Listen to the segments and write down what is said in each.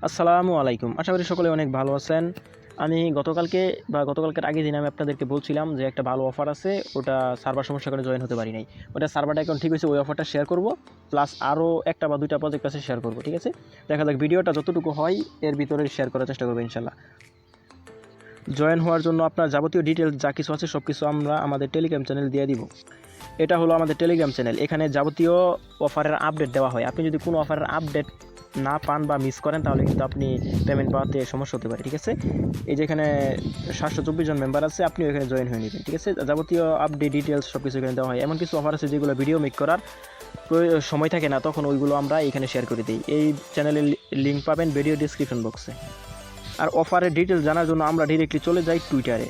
আসসালামু আলাইকুম। আশা করি সকলে অনেক ভালো আছেন। আমি গতকালকের আগের দিন আমি আপনাদেরকে বলছিলাম যে একটা ভালো অফার আছে, ওটা সার্ভার সমস্যা করে জয়েন হতে পারি নাই। ওটা সার্ভারটা এখন ঠিক হয়েছে, ওই অফারটা শেয়ার করব, প্লাস আরও একটা বা দুইটা প্রজেক্ট আছে শেয়ার করব, ঠিক আছে? দেখা যাক ভিডিওটা যতটুকু হয় এর ভিতরে শেয়ার করার চেষ্টা করবো ইনশাল্লাহ। জয়েন হওয়ার জন্য আপনার যাবতীয় ডিটেলস যা কিছু আছে সব কিছু আমরা আমাদের টেলিগ্রাম চ্যানেল দিয়ে দিব। এটা হলো আমাদের টেলিগ্রাম চ্যানেল, এখানে যাবতীয় অফারের আপডেট দেওয়া হয়। আপনি যদি কোনো অফারের আপডেট না পান বা মিস করেন তাহলে কিন্তু আপনি পেমেন্ট পাওয়াতে সমস্যা হতে পারে, ঠিক আছে? এই যে এখানে 724 জন মেম্বার আছে, আপনিও এখানে জয়েন হয়ে নেবেন, ঠিক আছে? যাবতীয় আপডেট ডিটেলস সব কিছু এখানে দেওয়া হয়। এমন কিছু অফার আছে যেগুলো ভিডিও মেক করার সময় থাকে না, তখন ওইগুলো আমরা এখানে শেয়ার করে দিই। এই চ্যানেলের লিঙ্ক পাবেন ভিডিও ডিসক্রিপশন বক্সে। আর অফারের ডিটেলস জানার জন্য আমরা ডিরেক্টলি চলে যাই টুইটারে।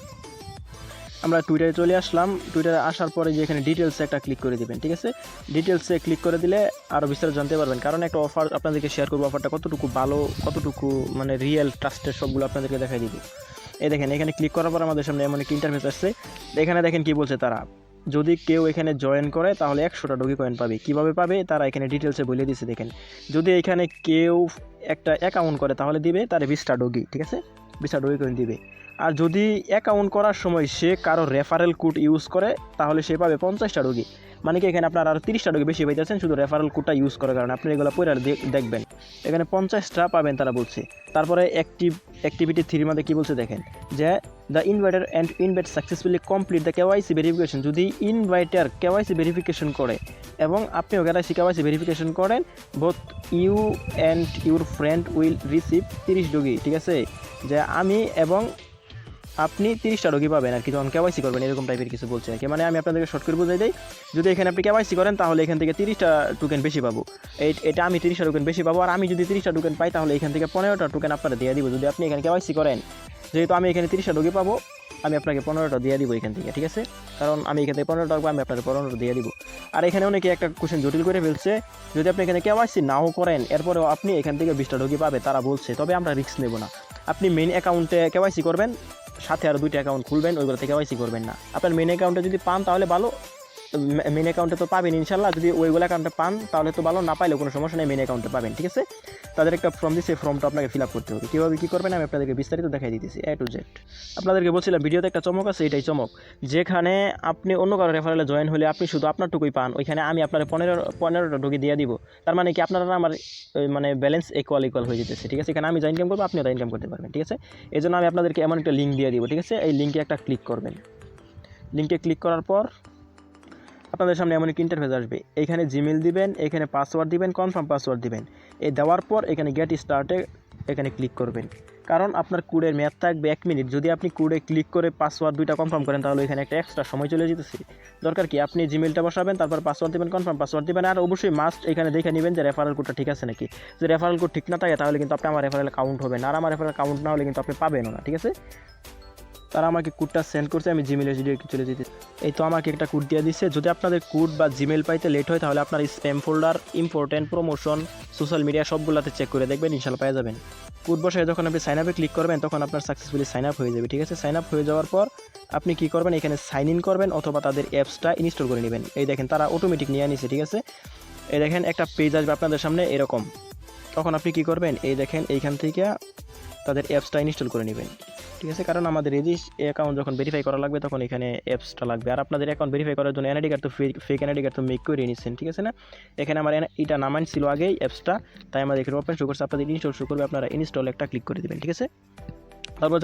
আমরা টুইটারে চলে আসলাম। টুইটারে আসার পরে যে এখানে ডিটেলসে একটা ক্লিক করে দেবেন, ঠিক আছে? ডিটেলসে ক্লিক করে দিলে আরও বিস্তারিত জানতে পারবেন, কারণ একটা অফার আপনাদেরকে শেয়ার করবো, অফারটা কতটুকু ভালো, কতটুকু মানে রিয়েল ট্রাস্টেড, সবগুলো আপনাদেরকে দেখাই দিব। এই দেখেন, এখানে ক্লিক করার পর আমাদের সামনে এমন একটা ইন্টারফেস আসছে। এখানে দেখেন কি বলছে তারা, যদি কেউ এখানে জয়েন করে তাহলে 100টা ডগি কয়েন পাবে। কীভাবে পাবে তারা এখানে ডিটেলসে বলে দিয়েছে। দেখেন, যদি এখানে কেউ একটা অ্যাকাউন্ট করে তাহলে দিবে তার 20টা ডগি, ঠিক আছে? 20টা ডগি কয়েন দিবে। আর যদি অ্যাকাউন্ট করার সময় সে কারো রেফারেল কোড ইউজ করে তাহলে সে পাবে 50টা ডগি। মানে কি এখানে আপনার আরও 30টা ডগি বেশি পাইতেছেন শুধু রেফারেল কোডটা ইউজ করার কারণে। আপনি এগুলো পরে দেখবেন, এখানে 50টা পাবেন তারা বলছে। তারপরে অ্যাক্টিভিটি 3 মধ্যে কী বলছে দেখেন, যে the inviter and invite successfully complete the KYC verification. যদি ইনভাইটার কেওয়াইসি ভেরিফিকেশন করে এবং আপনিও কেওয়াইসি ভেরিফিকেশন করেন, both you and your friend will receive 30 doge, ঠিক আছে? যে আমি এবং আপনি 30টা ডগি পাবেন আর কি, যখন কেওয়াইসি করবেন, এরকম টাইপের কিছু বলছে আর কি। মানে আমি আপনাদেরকে শর্ট করে বুঝাই দিই, যদি এখানে আপনি কেওয়াইসি করেন তাহলে এখান থেকে 30টা টোকেন বেশি পাবো। এটা আমি 30টা টোকেন বেশি পাবো। আর আমি যদি 30টা টোকেন পাই তাহলে এখান থেকে 15টা টোকেন আপনারা দিয়ে দিব। যদি আপনি এখানে কেওয়াইসি করেন, যেহেতু আমি এখানে 30টা ডগি পাবো, আমি আপনাকে 15টা দিয়ে দিব এখান থেকে, ঠিক আছে? কারণ আমি এখান থেকে 15টা পাবো, আমি আপনাকে 15টা দিয়ে দিব। আর এখানে অনেকে একটা কোশ্চেন জটিল করে ফেলছে, যদি আপনি এখানে কেওয়াইসি নাও করেন এরপরেও আপনি এখান থেকে 20টা ডগি পাবে তারা বলছে, তবে আমরা রিস্ক নেব না। আপনি মেইন অ্যাকাউন্টে কেওয়াইসি করবেন, সাথে আরও 2টা অ্যাকাউন্ট খুলবেন, ওইগুলোতে কেওয়াইসি করবেন না। আপনার মেন অ্যাকাউন্টে যদি পান তাহলে ভালো, মেন অ্যাকাউন্টে তো পাবেন ইনশাল্লাহ। যদি ওইগুলো অ্যাকাউন্টে পান তাহলে তো ভালো, না পাইলে কোনো সমস্যা নেই, মেন অ্যাকাউন্টে পাবেন, ঠিক আছে? তাদের একটা ফর্ম দিচ্ছে, ফর্মটা আপনাকে ফিল আপ করতে হবে। কীভাবে কী করবেন আমি আপনাদেরকে বিস্তারিত দেখাই দিতেছি A to Z। আপনাদেরকে বলছিলাম ভিডিওতে একটা চমক আছে, এটাই চমক। যেখানে আপনি অন্য কারো রেফারেলে জয়েন হলে আপনি শুধু আপনারটুকুই পান, ওইখানে আমি আপনার 15টা ঢুকে দিয়ে দিব। তার মানে কি আপনারা আমার মানে ব্যালেন্স ইকুয়াল হয়ে যেতেছে, ঠিক আছে? এখানে আমি যা ইনকাম করবো আপনিও তা ইনকাম করতে পারবেন, ঠিক আছে? এই জন্য আমি আপনাদেরকে এমন একটা লিঙ্ক দিয়ে দিব, ঠিক আছে? এই লিঙ্কে একটা ক্লিক করবেন। লিঙ্কে ক্লিক করার পর আপনাদের সামনে এমন একটা ইন্টারফেস আসবে। এইখানে জিমেল দিবেন, এখানে পাসওয়ার্ড দিবেন, কনফার্ম পাসওয়ার্ড দিবেন। এই দেওয়ার পর এখানে গেট স্টার্টে এখানে ক্লিক করবেন, কারণ আপনার কোডের মেয়াদ থাকবে 1 মিনিট। যদি আপনি কোডে ক্লিক করে পাসওয়ার্ড 2টা কনফার্ম করেন তাহলে এখানে একটা এক্সট্রা সময় চলে যেতেছে। দরকার কি, আপনি জিমেলটা বসাবেন, তারপর পাসওয়ার্ড দিবেন, কনফার্ম পাসওয়ার্ড দিবেন। আর অবশ্যই মাস্ট এখানে দেখে নেবেন যে রেফারেল কোডটা ঠিক আছে নাকি। যদি রেফারেল কোড ঠিক না থাকে তাহলে কিন্তু আপনি আমার রেফারেল কাউন্ট হবে না, আর আমার রেফারেল কাউন্ট না হলে কিন্তু আপনি পাবেনও না, ঠিক আছে? তারা আমাকে কোডটা সেন্ড করছে, আমি জিমেলে চলে যেতে। এই তো আমাকে একটা কোড দিয়ে দিচ্ছে। যদি আপনাদের কোড বা জিমেল পাইতে লেট হয় তাহলে আপনার spam folder, important, promotion, social media সবগুলোতে চেক করে দেখবেন, ইনশাল্লাহ পেয়ে যাবেন। কোড বসায় যখন আপনি সাইন আপে ক্লিক করবেন তখন আপনার সাকসেসফুলি সাইন আপ হয়ে যাবে, ঠিক আছে? সাইন আপ হয়ে যাওয়ার পর আপনি কী করবেন, এখানে সাইন ইন করবেন অথবা তাদের অ্যাপসটা ইনস্টল করে নেবেন। এই দেখেন তারা অটোমেটিক নিয়ে নিছে, ঠিক আছে? এই দেখেন একটা পেজ আসবে আপনাদের সামনে এরকম, তখন আপনি কী করবেন, এই দেখেন এইখান থেকে তাদের অ্যাপসটা ইনস্টল করে নেবেন, ঠিক আছে? কারণ আমাদের অ্যাকাউন্ট যখন ভেরিফাই করা লাগবে তখন এখানে অ্যাপসটা লাগবে। আর আপনাদের অ্যাকাউন্ট ভেরিফাই করার জন্য এনআইডি কার্ড তো ফেক এনআইডি কার্ড তো মেক করে নিচ্ছেন, ঠিক আছে না? এখানে আমার এটা নামান ছিল আগেই অ্যাপসটা, তাই আমাদের এখানে ওপেন শো করছে, আপনাদের ইনস্টল শো করবে, আপনারা ইনস্টল একটা ক্লিক করে দেবেন, ঠিক আছে? তারপর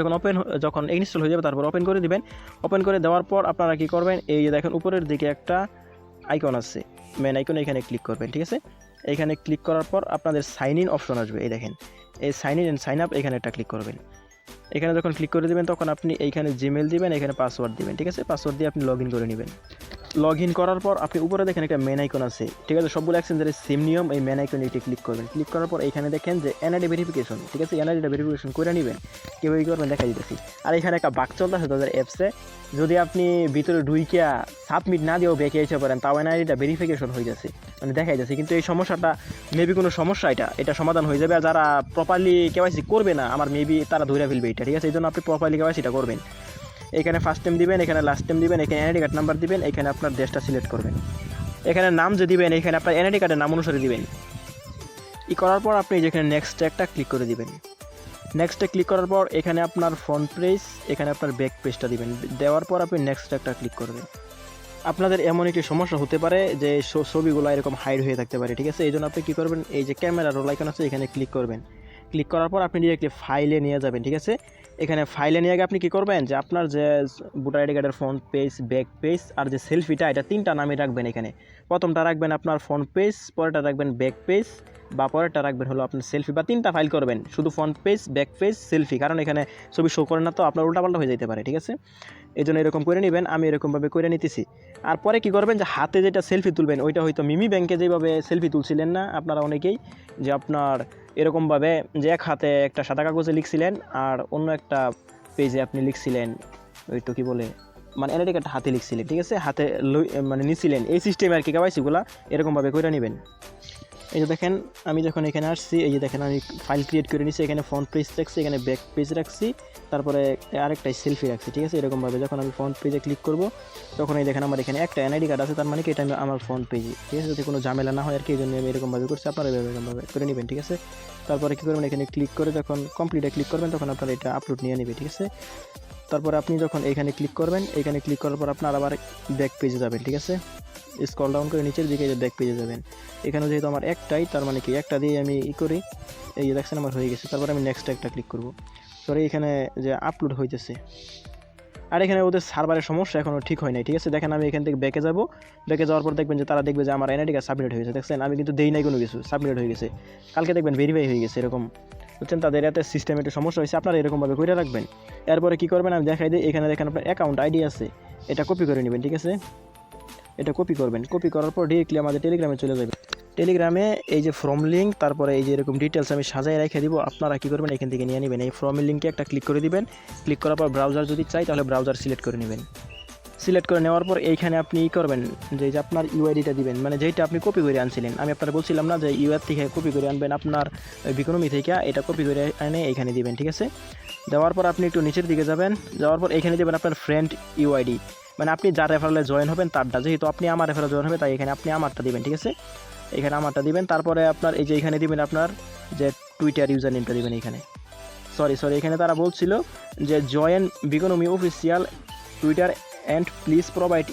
যখন ইনস্টল হয়ে যাবে তারপর ওপেন করে দিবেন। ওপেন করে দেওয়ার পর আপনারা কী করবেন, এই যে দেখেন উপরের দিকে একটা আইকন আছে, মেন আইকন, এখানে ক্লিক করবেন, ঠিক আছে? এইখানে ক্লিক করার পর আপনাদের সাইন ইন অপশন আসবে। এই দেখেন এই sign in and sign up, এখানে একটা ক্লিক করবেন। এখানে যখন ক্লিক করে দেবেন তখন আপনি এইখানে জিমেল দিবেন, এখানে পাসওয়ার্ড দিবেন, ঠিক আছে? পাসওয়ার্ড দিয়ে আপনি লগ ইন করে নেবেন। লগ ইন করার পর আপনি উপরে দেখেন একটা মেন আইকন আছে, ঠিক আছে? সবগুলো এক্সচেঞ্জের সেম নিয়ম। এই মেন আইকনে এটি ক্লিক করবেন। ক্লিক করার পর এখানে দেখেন যে এনআইডি ভেরিফিকেশন, ঠিক আছে? এনআইডিটা ভেরিফিকেশন করে নেবেন, কীভাবে করবেন দেখা দিতেছি। আর এখানে একটা বাক চলতেছে তাদের অ্যাপসে, যদি আপনি ভিতরে ঢুইকা সাবমিট না দিয়েও বেঁকে এসে পারেন তাও এনআইডিটা ভেরিফিকেশন হয়ে যাচ্ছে, মানে দেখাই যাচ্ছে। কিন্তু এই সমস্যাটা মেবি কোনো সমস্যা, এটা সমাধান হয়ে যাবে। আর যারা প্রপারলি কেওয়াইসি করবে না আমার মেবি তারা ধরে ফেলবে এটা, ঠিক আছে? এই জন্য আপনি প্রপারলি কেওয়াইসিটা করবেন। এখানে ফার্স্ট টাইম দিবেন, এখানে লাস্ট টাইম দিবেন, এখানে এনআইডি কার্ড নাম্বার দিবেন, এখানে আপনার দেশটা সিলেক্ট করবেন। এখানে নাম যে দিবেন এখানে আপনার এনআইডি কার্ডের নাম অনুসারে দিবেন। করার পর আপনি যেখানে নেক্সট একটা ক্লিক করে দিবেন। নেক্সটে ক্লিক করার পর এখানে আপনার ফ্রন্ট পেজ, এখানে আপনার ব্যাক পেজটা দিবেন। দেওয়ার পর আপনি নেক্সট একটা ক্লিক করবেন। আপনাদের এমন একটি সমস্যা হতে পারে যে ছবিগুলো এরকম হাইড হয়ে থাকতে পারে, ঠিক আছে? এই জন্য আপনি কী করবেন, এই যে ক্যামেরা রোল আইকন আছে এখানে ক্লিক করবেন। ক্লিক করার পর আপনি ডিরেক্টলি ফাইলে নিয়ে যাবেন, ঠিক আছে? এখানে ফাইলে নিয়ে গিয়ে আপনি কী করবেন, যে আপনার যে ভোটার আইডি কার্ডের ফ্রন্ট পেজ, ব্যাক পেজ আর যে সেলফিটা, এটা 3টা নামে রাখবেন। এখানে প্রথমটা রাখবেন আপনার ফ্রন্ট পেজ, পরেরটা রাখবেন ব্যাক পেজ, বা পরেরটা রাখবেন হলো আপনার সেলফি, বা 3টা ফাইল করবেন, শুধু front page, back page, selfie, কারণ এখানে ছবি শো করে না তো, আপনার উল্টাপাল্টা হয়ে যেতে পারে, ঠিক আছে? এই জন্য এরকম করে নেবেন, আমি এরকমভাবে করে নিতেছি। আর পরে কী করবেন, যে হাতে যেটা সেলফি তুলবেন ওইটা হয়তো মিমি ব্যাংকে যেভাবে সেলফি তুলছিলেন না আপনারা অনেকেই, যে আপনার এরকমভাবে যে এক হাতে একটা সাদা কাগজে লিখছিলেন আর অন্য একটা পেজে আপনি লিখছিলেন, ওই তো কী বলে, মানে এনআইডি কার্ডটা হাতে লিখছিলেন, ঠিক আছে? হাতে মানে নিছিলেন, এই সিস্টেমে আর কি কেওয়াইসিগুলো এরকমভাবে করে নেবেন। এই যে দেখেন, আমি যখন এখানে আসছি, এই যে দেখেন আমি ফাইল ক্রিয়েট করে নিচ্ছি, এখানে ফ্রন্ট পেজ রাখছি, এখানে ব্যাক পেজ রাখছি, তারপরে আরেকটাই সেলফি রাখছি, ঠিক আছে? এরকমভাবে যখন আমি ফ্রন্ট পেজে ক্লিক করব তখন এই দেখেন আমার এখানে একটা এনআইডি কার্ড আছে, তার মানে কি এটা আমার ফ্রন্ট পেজে, ঠিক আছে? যাতে কোনো ঝামেলা না হয় আর কি, এই জন্য আমি এরকমভাবে করছি, আপনারা এরকমভাবে করে নেবেন, ঠিক আছে? তারপরে কী করবেন, এখানে ক্লিক করে যখন কমপ্লিটে ক্লিক করবেন তখন আপনারা এটা আপলোড নিয়ে নেবে, ঠিক আছে? তারপরে আপনি যখন এখানে ক্লিক করবেন, এখানে ক্লিক করার পর আপনার আবার ব্যাক পেজে যাবেন, ঠিক আছে? স্ক্রল ডাউন করে নিচের দিকে ব্যাক পেজে যাবেন। এখানে যেহেতু আমার একটাই, তার মানে কি একটা দিয়ে আমি করি, এই যে দেখছেন আমার হয়ে গেছে। তারপরে আমি নেক্সট একটা ক্লিক করব, পরে এখানে যে আপলোড হইতেছে, আর এখানে ওদের সার্ভারের সমস্যা এখনও ঠিক হয় নাই, ঠিক আছে? দেখেন আমি এখান থেকে ব্যাকে যাব, ব্যাকে যাওয়ার পর দেখবেন যে তারা দেখবে যে আমার এনআইডি কার্ড সাবমিট হয়ে গেছে, দেখছেন? আমি কিন্তু দেই নাই কোনো কিছু, সাবমিট হয়ে গেছে। কালকে দেখবেন ভেরিফাই হয়ে গেছে, এরকম বুঝছেন? তাদের এতে সিস্টেমে একটা সমস্যা হয়েছে, আপনারা এরকমভাবে করে রাখবেন। এরপরে কী করবেন, আমি দেখাই দিই, এখানে দেখেন আপনার অ্যাকাউন্ট আইডি আছে, এটা কপি করে নেবেন, ঠিক আছে? এটা কপি করবেন, কপি করার পর ডিরেক্টলি আমাদের টেলিগ্রামে চলে যাবে। টেলিগ্রামে এই যে ফর্ম লিঙ্ক, তারপরে এই যে এরকম ডিটেলস আমি সাজায় রেখে দিব, আপনারা কী করবেন, এখান থেকে নিয়ে নেবেন। এই ফর্মের লিঙ্কে একটা ক্লিক করে দিবেন, ক্লিক করার পর ব্রাউজার যদি চাই তাহলে ব্রাউজার সিলেক্ট করে নেবেন। সিলেক্ট করে নেওয়ার পর এইখানে আপনি করবেন যে আপনার ইউআইডিটা দিবেন, মানে যেইটা আপনি কপি করে আনছিলেন। আমি আপনারা বলছিলাম না যে ইউআর থেকে কপি করে আনবেন, আপনার বিকোনমি থেকে এটা কপি করে এনে এইখানে দিবেন, ঠিক আছে? দেওয়ার পর আপনি একটু নিচের দিকে যাবেন, যাওয়ার পর এইখানে দেবেন আপনার ফ্রেন্ড ইউআইডি, মানে আপনি যার রেফারেলে জয়েন হবেন তারটা, যেহেতু আপনি আমার রেফারেলে জয়েন হবে তাই এখানে আপনি আমারটা দিবেন, ঠিক আছে? এখানে আমারটা দিবেন। তারপরে আপনার এই যে এখানে দিবেন আপনার যে টুইটার ইউজার নেমটা দিবেন এখানে। সরি এখানে তারা বলছিল যে join Biconomy official Twitter and please provide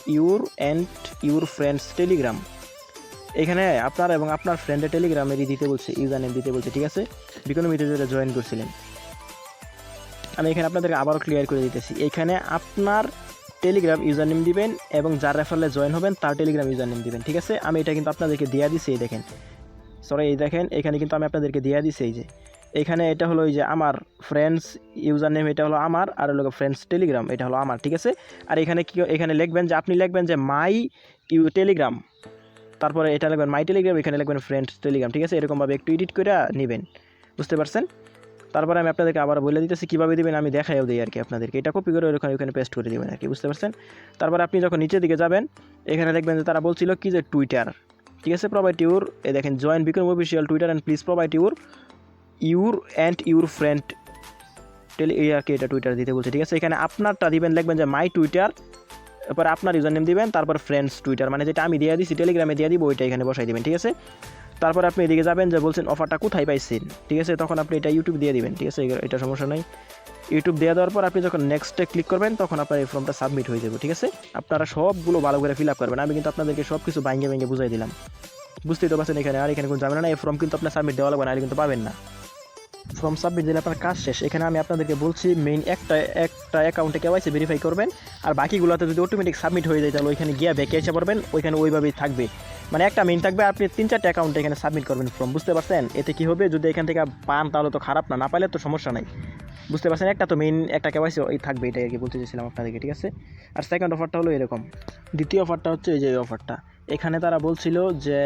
your friends Telegram. এখানে আপনার এবং আপনার ফ্রেন্ডের টেলিগ্রামেরই দিতে বলছে, ইউজার নেম দিতে বলছে, ঠিক আছে? বিকোনমিতে যেটা জয়েন করছিলেন। আমি এখানে আপনাদেরকে আবারও ক্লিয়ার করে দিতেছি, এখানে আপনার টেলিগ্রাম ইউজার নেম দিবেন এবং যার রেফারেলে জয়েন হবেন তার টেলিগ্রাম ইউজার নেম দিবেন, ঠিক আছে? আমি এটা কিন্তু আপনাদেরকে দেওয়া দিছি, এই দেখেন, এই দেখেন এখানে কিন্তু আমি আপনাদেরকে দেওয়া দিছি, এই যে এখানে এটা হলো ওই যে আমার ফ্রেন্ডস ইউজার নেম, এটা হলো আমার, আর হলো ফ্রেন্ডস টেলিগ্রাম, এটা হলো আমার, ঠিক আছে? আর এখানে কি এখানে লিখবেন যে আপনি লিখবেন যে মাই টেলিগ্রাম, তারপরে এটা লিখবেন মাই টেলিগ্রাম, এখানে লিখবেন ফ্রেন্ডস টেলিগ্রাম, ঠিক আছে? এরকমভাবে একটু এডিট করে নেবেন, বুঝতে পারছেন? তারপরে আমি আপনাদেরকে আবার বলে দিতেছি কীভাবে দেবেন, আমি দেখাইও দিই আর কি আপনাদেরকে। এটা কপি করে ওখানে পেস্ট করে দেবেন আর কি, বুঝতে পারছেন? তারপরে আপনি যখন নিচের দিকে যাবেন এখানে দেখবেন যে তারা বলছিল কি যে টুইটার, ঠিক আছে? প্রোভাইড এই দেখেন join Biconomy official Twitter and please provide your friend ইয়ারকে এটা টুইটার দিতে বলছে, ঠিক আছে? এখানে আপনারটা দিবেন, লিখবেন যে মাই টুইটার, তারপর আপনার ইউজার নেম দিবেন, তারপর ফ্রেন্ডস টুইটার, মানে যেটা আমি দিয়ে দিচ্ছি টেলিগ্রামে দিয়ে দিব ওইটা এখানে বসাই দিবেন, ঠিক আছে? তারপর আপনি এদিকে যাবেন, যে বলছেন অফারটা কোথায় পাইছেন, ঠিক আছে? তখন আপনি এটা ইউটিউব দিয়ে দিবেন, ঠিক আছে? এটা সমস্যা নাই। ইউটিউব দিয়ে দেওয়ার পর আপনি যখন নেক্সটে ক্লিক করবেন তখন আপনার এই ফর্মটা সাবমিট হয়ে যাবে, ঠিক আছে? আপনারা সবগুলো ভালো করে ফিল আপ করবেন, আমি কিন্তু আপনাদেরকে সব কিছু ভেঙে বুঝাই দিলাম, বুঝতেই তো পারছেন? এখানে আর এখানে কোনো ঝামেলা না, এই ফর্ম কিন্তু আপনার সাবমিট দেওয়া লাগবে না, আর কিন্তু পাবেন না। ফর্ম সাবমিট দিলে আপনার কাজ শেষ। এখানে আমি আপনাদেরকে বলছি মেইন একটা অ্যাকাউন্টে কেওয়াইসি ভেরিফাই করবেন, আর বাকিগুলোতে যদি অটোমেটিক সাবমিট হয়ে যায় তাহলে ওইখানে গিয়ে ব্যাকে এসে পড়বেন, ওইখানে ওইভাবেই থাকবে, মানে একটা মেইন থাকবে, আপনি 3-4টা অ্যাকাউন্টে এখানে সাবমিট করবেন ফর্ম, বুঝতে পারছেন? এতে কী হবে, যদি এখান থেকে পান তাহলে তো খারাপ না, পাইলে তো সমস্যা নাই, বুঝতে পারছেন? একটা তো মেইন একটা কেওয়াইসি থাকবে, এটাই আর কি বলতে চাইছিলাম আপনাদেরকে, ঠিক আছে? আর সেকেন্ড অফারটা হলো এরকম। দ্বিতীয় অফারটা হচ্ছে এই যে অফারটা, এখানে তারা বলছিল যে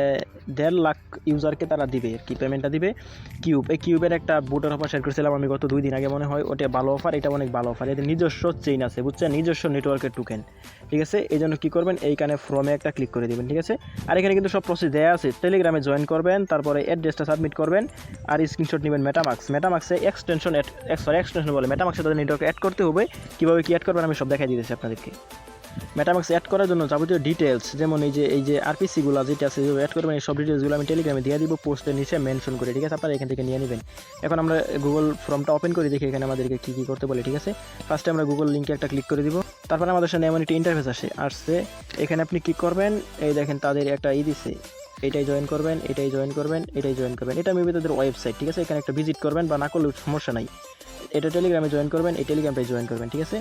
1.5 লাখ ইউজারকে তারা দিবে আর কি, পেমেন্টটা দিবে। এই কিউবের একটা বুটের অফার শেয়ার করেছিলাম আমি গত 2 দিন আগে মনে হয়, ওটা ভালো অফার, এটা অনেক ভালো অফার। এদের নিজস্ব চেইন আছে, বুঝছেন? নিজস্ব নেটওয়ার্কের টোকেন, ঠিক আছে? এই জন্য কী করবেন, এইখানে ফর্মে একটা ক্লিক করে দেবেন, ঠিক আছে? আর এখানে কিন্তু সব প্রসেস দেওয়া আছে, টেলিগ্রামে জয়েন করবেন, তারপরে অ্যাড্রেসটা সাবমিট করবেন, আর স্ক্রিনশট নেবেন মেটামাক্সে এক্সটেনশন বলে মেটামাক্সে তাদের নেটওয়ার্ক অ্যাড করতে হবে। কীভাবে কি অ্যাড করবেন আমি সব দেখাই দিতেছি আপনাদেরকে। মেটামাক্স অ্যাড করার জন্য যাবতীয় ডিটেলস, যেমন এই যে আরপিসিগুলো যেটা আছে অ্যাড করবেন, এই সব ডিটেলসগুলো আমি টেলিগ্রামে দিয়ে দিব পোস্টের নিচে মেনশন করে, ঠিক আছে? আপনারা এখান থেকে নিয়ে নেবেন। এখন আমরা গুগল ফর্মটা ওপেন করে দেখি এখানে আমাদেরকে কী কী করতে বলে, ঠিক আছে? ফার্স্টে আমরা গুগল লিঙ্কে একটা ক্লিক করে দিব। তারপরে আমাদের সামনে এমন একটি ইন্টারফেস আসছে। এখানে আপনি কী করবেন, এই দেখেন তাদের একটা দিছে, এটাই জয়েন করবেন, এটাই জয়েন করবেন, এটাই জয়েন করবেন। এটা মেবি তাদের ওয়েবসাইট, ঠিক আছে? এখানে একটা ভিজিট করবেন, বা না করলেও সমস্যা নাই। এটা টেলিগ্রামে জয়েন করবেন, এই টেলিগ্রামটাই জয়েন করবেন, ঠিক আছে?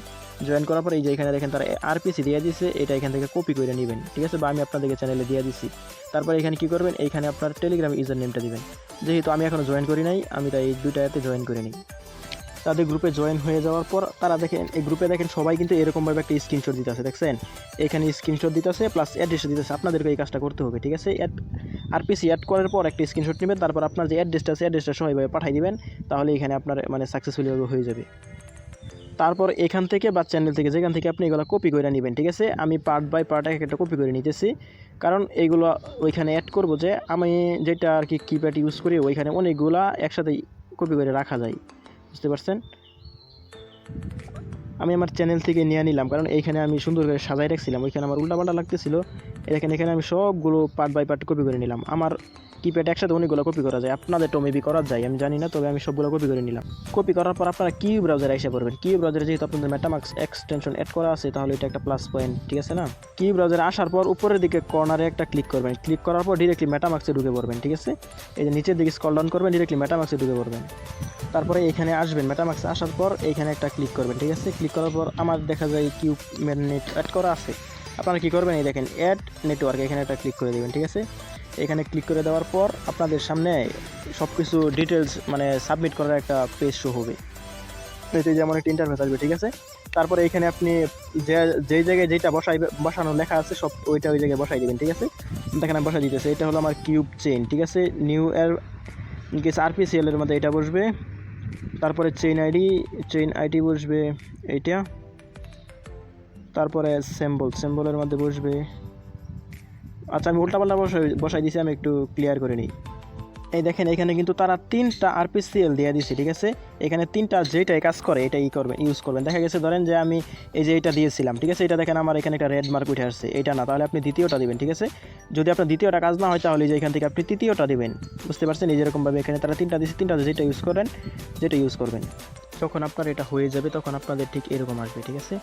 জয়েন করার পর এই যে এখানে দেখেন তারা আরপিসি দিয়ে দিচ্ছে, এটা এখান থেকে কপি করে নেবেন, ঠিক আছে? বা আমি আপনাদেরকে চ্যানেলে দিয়ে দিচ্ছি। তারপর এখানে কী করবেন, এইখানে আপনার টেলিগ্রাম ইউজার নেমটা দিবেন। যেহেতু আমি এখনও জয়েন করি নাই, আমি তাই এই দুইটাতে জয়েন করে নিই। তাদের গ্রুপে জয়েন হয়ে যাওয়ার পর তারা দেখেন এই গ্রুপে দেখেন সবাই কিন্তু এরকমভাবে একটা স্ক্রিনশট দিতে আছে, দেখছেন? এখানে স্ক্রিনশট দিতে আছে প্লাস অ্যাড্রেসও দিতে আছে। আপনাদেরকে এই কাজটা করতে হবে, ঠিক আছে? আরপিসি অ্যাড করার পর একটা স্ক্রিনশট নেবেন, তারপর আপনার যে অ্যাড্রেসটা আছে অ্যাড্রেসটা সবাইভাবে পাঠিয়ে দিবেন, তাহলে এখানে আপনার মানে সাকসেসফুলিভাবে হয়ে যাবে। তারপর এখান থেকে বা চ্যানেল থেকে যেখান থেকে আপনি এগুলো কপি করে নেবেন, ঠিক আছে? আমি পার্ট বাই পার্ট একটা কপি করে নিতেছি, কারণ এইগুলো ওইখানে অ্যাড করব, যে আমি যেটা আর কি কিপ্যাড ইউজ করি ওইখানে অনেকগুলা একসাথে কপি করে রাখা যায়, বুঝতে পারছেন? আমি আমার চ্যানেল থেকে নিয়ে নিলাম, কারণ এইখানে আমি সুন্দর করে সাজাই রাখছিলাম, ওইখানে আমার উল্টাপাল্টা লাগতেছিল। এখানে আমি সবগুলো পার্ট বাই পার্ট কপি করে নিলাম। আমার কিপ্যাড একসাথে অনেকগুলো কপি করা যায়, আপনাদের তো মেবি করা যায়, আমি জানি না, তবে আমি সবগুলো কপি করে নিলাম। কপি করার পর আপনারা কিউ ব্রাউজারে এসে পড়বেন। কিউ ব্রাউজারে যেহেতু আপনাদের মেটামাক্স এক্সটেনশন অ্যাড করা আছে, তাহলে এটা একটা প্লাস পয়েন্ট, ঠিক আছে না? কিউ ব্রাউজারে আসার পর উপরের দিকে কর্নারে একটা ক্লিক করবেন। ক্লিক করার পর ডিরেক্টলি মেটামাক্সে ঢুকে পড়বেন, ঠিক আছে? এই যে নিচের দিকে স্ক্রল ডাউন করবেন, ডিরেক্টলি মেটামাক্সে ঢুকে পড়বেন। তারপরে এখানে আসবেন, মেটামাক্সে আসার পর এইখানে একটা ক্লিক করবেন, ঠিক আছে? ক্লিক করার পর আমার দেখা যায় কিউব নেট অ্যাড করা আছে। আপনারা কী করবেন, এই দেখেন অ্যাড নেটওয়ার্ক, এখানে একটা ক্লিক করে দেবেন, ঠিক আছে? এখানে ক্লিক করে দেওয়ার পর আপনাদের সামনে সব কিছু ডিটেলস মানে সাবমিট করার একটা পেজ শো হবে, এতে যেমন একটা ইন্টারফেস আসবে, ঠিক আছে? তারপরে এখানে আপনি যেই জায়গায় যেটা বসানো লেখা আছে সব ওই জায়গায় বসাই দেবেন, ঠিক আছে? দেখেন আমি বসাই দিতেছে, এটা হলো আমার কিউব চেইন, ঠিক আছে? নিউ এর আরপিসিএল এর মধ্যে এটা বসবে। তারপরে চেইন আইডি বসবে এইটা। তারপরে সিম্বলের মধ্যে বসবে। আচ্ছা, আমি উল্টাপাল্টা বসাই দিয়েছি, আমি একটু ক্লিয়ার করে নিই। এই দেখেন এখানে কিন্তু তারা 3টা আরপিসিএল দিয়ে দিচ্ছে, ঠিক আছে? এখানে 3টা যেটাই কাজ করে এটাই ইউজ করবেন। দেখা গেছে ধরেন যে আমি এই যে এটা দিয়েছিলাম, ঠিক আছে? এটা দেখেন আমার এখানে একটা রেড মার্ক উঠে আসছে, এটা না, তাহলে আপনি দ্বিতীয়টা দিবেন, ঠিক আছে? যদি আপনার দ্বিতীয়টা কাজ না হয় তাহলে যে এখান থেকে আপনি তৃতীয়টা দিবেন, বুঝতে পারছেন? এই যেরকমভাবে এখানে তারা 3টা দিচ্ছে, 3টা যেটা ইউজ করবেন। যখন আপনার এটা হয়ে যাবে তখন আপনাদের ঠিক এরকম আসবে, ঠিক আছে?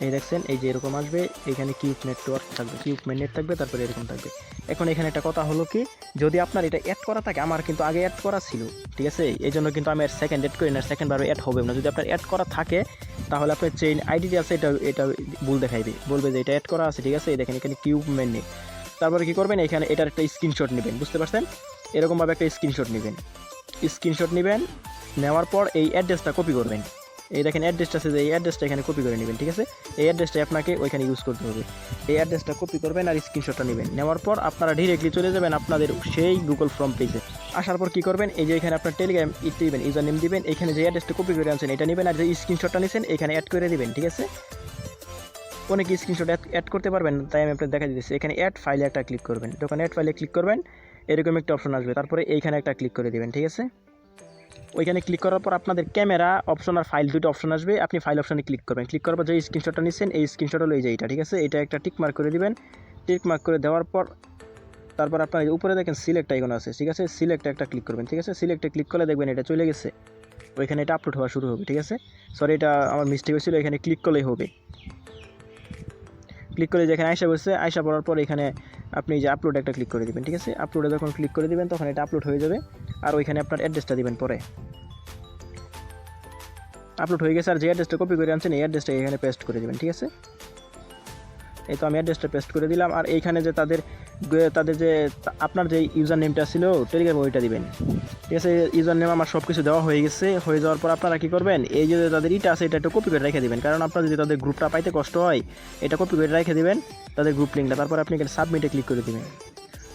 এই দেখছেন, এই যে এরকম আসবে, এখানে কিউব নেটওয়ার্ক থাকবে, কিউব নেট থাকবে, তারপরে এরকম থাকবে। এখন এখানে একটা কথা হলো কি, যদি আপনার এটা অ্যাড করা থাকে, আমার কিন্তু আগে অ্যাড করা ছিল, ঠিক আছে? এই জন্য কিন্তু আমি সেকেন্ড অ্যাড করি না, সেকেন্ডবারে অ্যাড হবে না। যদি আপনার অ্যাড করা থাকে তাহলে আপনার চেইন আইডিটি আছে এটা ভুল দেখাইবে, বলবে যে এটা অ্যাড করা আছে, ঠিক আছে? এই দেখেন এখানে কিউব নেট। তারপরে কী করবেন, এখানে এটার একটা স্ক্রিনশট নেবেন, বুঝতে পারছেন? এরকমভাবে একটা স্ক্রিনশট নেবেন। নেওয়ার পর এই অ্যাড্রেসটা কপি করবেন। এই দেখেন অ্যাড্রেসটা আছে, যে এই অ্যাড্রেসটা এখানে কপি করে নেবেন, ঠিক আছে? এই অ্যাড্রেসটা আপনাকে ওইখানে ইউজ করতে হবে। এই অ্যাড্রেসটা কপি করবেন আর স্ক্রিনশটটা নেবেন। নেওয়ার পর আপনারা ডিরেক্টলি চলে যাবেন আপনাদের সেই গুগল ফর্ম পেজে। আসার পর কী করবেন, এই যে এখানে আপনার টেলিগ্রাম দিবেন, ইউজার নেম দিবেন, এখানে যে অ্যাড্রেসটা কপি করে আনছেন এটা নেবেন, আর যে স্ক্রিনশটটা নিয়েছেন এখানে অ্যাড করে দিবেন, ঠিক আছে? অনেক স্ক্রিনশট অ্যাড করতে পারবেন, তাই আমি আপনাদের দেখা দিচ্ছি। এখানে অ্যাড ফাইলে একটা ক্লিক করবেন। যখন অ্যাড ফাইলে ক্লিক করবেন এরকম একটা অপশন আসবে, তারপরে এইখানে একটা ক্লিক করে দেবেন, ঠিক আছে? ওইখানে ক্লিক করার পর আপনাদের ক্যামেরা অপশন আর ফাইল দুটো অপশন আসবে, আপনি ফাইল অপশনে ক্লিক করবেন। ক্লিক করার পর যে স্ক্রিনশটটা নিচ্ছেন এই স্ক্রিনশট হলো এই যে এইটা, ঠিক আছে? এটা একটা টিক মার্ক করে দিবেন। টিক মার্ক করে দেওয়ার পর তারপর আপনার উপরে দেখেন সিলেক্ট আইকন আছে, ঠিক আছে? সিলেক্টে একটা ক্লিক করবেন, ঠিক আছে? সিলেক্টে ক্লিক করলে দেখবেন এটা চলে গেছে, ওইখানে এটা আপলোড হওয়া শুরু হবে, ঠিক আছে? সরি, এটা আমার মিস্টেক হয়েছিল, এখানে ক্লিক করলেই হবে। ক্লিক করে যেখানে আয়সা পড়ার পর এখানে আপনি যে আপলোড একটা ক্লিক করে দেবেন, ঠিক আছে? আপলোডে যখন ক্লিক করে দিবেন তখন এটা আপলোড হয়ে যাবে, আর ওইখানে আপনার অ্যাড্রেসটা দিবেন। পরে আপলোড হয়ে গেছে, আর যে অ্যাড্রেসটা কপি করে আনছেন এই অ্যাড্রেসটা এখানে পেস্ট করে দেবেন, ঠিক আছে? এই তো আমি অ্যাড্রেসটা পেস্ট করে দিলাম, আর এইখানে যে তাদের যে আপনার যে ইউজার নেমটা ছিল টেলিগ্রামে ওইটা দিবেন, ঠিক আছে? ইউজার নেম আমার সব কিছু দেওয়া হয়ে গেছে। হয়ে যাওয়ার পর আপনারা কী করবেন, এই যে তাদের ইটা আছে এটা একটু কপি করে রেখে দেবেন, কারণ আপনার যদি তাদের গ্রুপটা পাইতে কষ্ট হয় এটা কপি করে রেখে দেবেন তাদের গ্রুপ লিঙ্কটা। তারপর আপনি এখানে সাবমিটে ক্লিক করে দেবেন।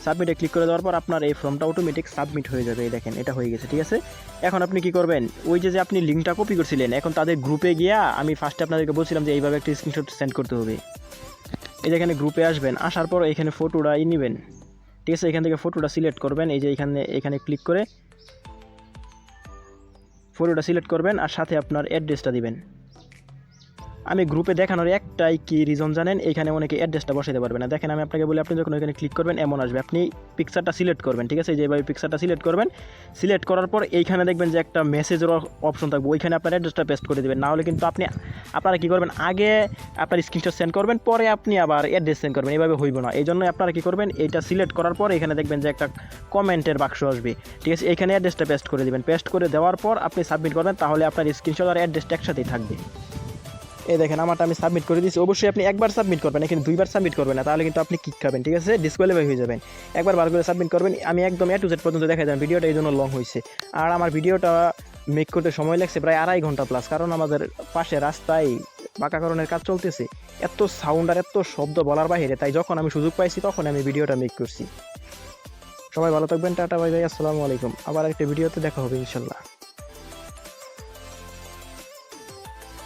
সাবমিটে ক্লিক করে দেওয়ার পর আপনার এই ফর্মটা অটোমেটিক সাবমিট হয়ে যাবে। এই দেখেন এটা হয়ে গেছে, ঠিক আছে? এখন আপনি কি করবেন, ওই যে আপনি লিঙ্কটা কপি করছিলেন, এখন তাদের গ্রুপে গিয়া আমি ফার্স্টে আপনাদেরকে বলছিলাম যে এইভাবে একটা স্ক্রিনশট সেন্ড করতে হবে। এই যে এখানে গ্রুপে আসবেন, আসার পর এখানে ফটোটা নেবেন, ঠিক আছে? এখান থেকে ফটোটা সিলেক্ট করবেন, এই যে এখানে ক্লিক করে ফটোটা সিলেক্ট করবেন, আর সাথে আপনার অ্যাড্রেসটা দিবেন। আমি গ্রুপে দেখানোর একটাই কি রিজন জানেন, এইখানে অনেকে অ্যাড্রেসটা বসাতে পারবে না। দেখেন আমি আপনাকে বলি, আপনি যখন ওইখানে ক্লিক করবেন এমন আসবে, আপনি পিকচারটা সিলেক্ট করবেন, ঠিক আছে, যেভাবে পিকচারটা সিলেক্ট করবেন, সিলেক্ট করার পর এইখানে দেখবেন যে একটা মেসেজের অপশন থাকবে, ওইখানে আপনার অ্যাড্রেসটা পেস্ট করে দেবেন। না হলে কিন্তু আপনারা কী করবেন, আগে আপনার স্ক্রিনশট সেন্ড করবেন, পরে আপনি আবার অ্যাড্রেস সেন্ড করবেন, এইভাবে হইব না। এই জন্য আপনারা কী করবেন, এইটা সিলেক্ট করার পর এখানে দেখবেন যে একটা কমেন্টের বাক্স আসবে, ঠিক আছে, এইখানে অ্যাড্রেসটা পেস্ট করে দেবেন। পেস্ট করে দেওয়ার পর আপনি সাবমিট করবেন, তাহলে আপনার স্ক্রিনশট আর অ্যাড্রেসটা একসাথেই থাকবে। এই দেখেন আমারটা আমি সাবমিট করে দিয়েছি। অবশ্যই আপনি একবার সাবমিট করবেন, এখানে দুইবার সাবমিট করবেন না, তাহলে কিন্তু আপনি কিক খাবেন, ঠিক আছে, ডিসকোয়ালিফাই হয়ে যাবেন। একবার বার করে সাবমিট করবেন। আমি একদম A to Z পর্যন্ত দেখা যাবেন, ভিডিওটা এই জন্য লং হয়েছে। আর আমার ভিডিওটা মেক করতে সময় লাগছে প্রায় 2.5 ঘন্টা প্লাস, কারণ আমাদের পাশে রাস্তায় পাকাকরণের কাজ চলতেছে, এত সাউন্ড আর এত শব্দ বলার বাইরে, তাই যখন আমি সুযোগ পাইছি তখন আমি ভিডিওটা মেক করছি। সবাই ভালো থাকবেন, টাটা বাই বাই, আসসালামু আলাইকুম। আবার একটা ভিডিওতে দেখা হবে ইনশাল্লাহ।